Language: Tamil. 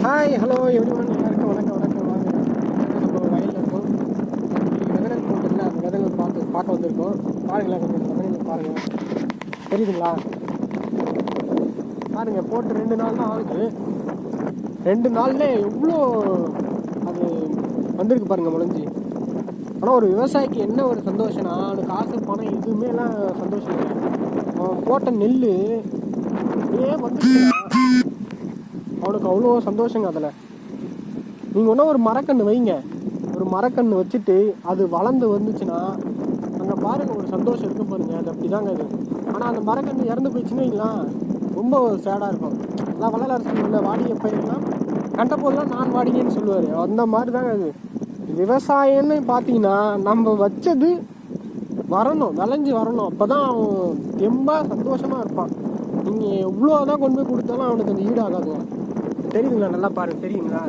ஹாய் ஹலோ எவ்ரிவன், எல்லாருக்கும் வணக்கம் வணக்கம். வாங்க, நம்ம வயலில் இருக்கோம். வெதனல் போட்டுல அந்த வெதனல் பார்க்க வந்திருக்கோம். பாருங்களேன், கொஞ்சம் வெதனல் பாருங்கள், தெரியுதுங்களா? பாருங்கள், போட்டு 2 நாள் தான் ஆகுது. 2 நாள்ல எவ்வளோ அது வந்திருக்கு பாருங்கள், முளைஞ்சி. ஆனால் ஒரு விவசாயிக்கு என்ன ஒரு சந்தோஷம்னா, அவனுக்கு காசு பணம் எதுவுமேலாம் சந்தோஷம் இல்லை. அவன் போட்ட நெல் அப்படியே வந்துச்சுன்னா அவனுக்கு அவ்வளோ சந்தோஷங்க. அதில் நீங்கள் ஒன்றும் ஒரு மரக்கன்று வைங்க, ஒரு மரக்கன்று வச்சுட்டு அது வளர்ந்து வந்துச்சுன்னா அங்கே பாருங்கள் ஒரு சந்தோஷம் இருக்கும் பாருங்கள். அது அப்படி தாங்க அது. ஆனால் அந்த மரக்கன்று இறந்து போயிடுச்சுன்னு வைங்களேன், ரொம்ப சேடாக இருக்கும். அதான் வள்ளலார் சொல்லுவாங்க, வாடிய பயிரெல்லாம் கண்ட போதெல்லாம் நான் வாடிங்கன்னு சொல்லுவார். அந்த மாதிரி தாங்க அது. விவசாயம்னு பார்த்தீங்கன்னா நம்ம வச்சது வரணும், விளைஞ்சி வரணும். அப்போ தான் அவன் தெம்பாக சந்தோஷமாக இருப்பான். நீங்கள் எவ்வளோ தான் கொண்டு போய் கொடுத்தாலும் அவனுக்கு அந்த ஈடாகாதுங்க. தெரியுதுங்களா? நல்லா பாருங்க, தெரியுங்களா?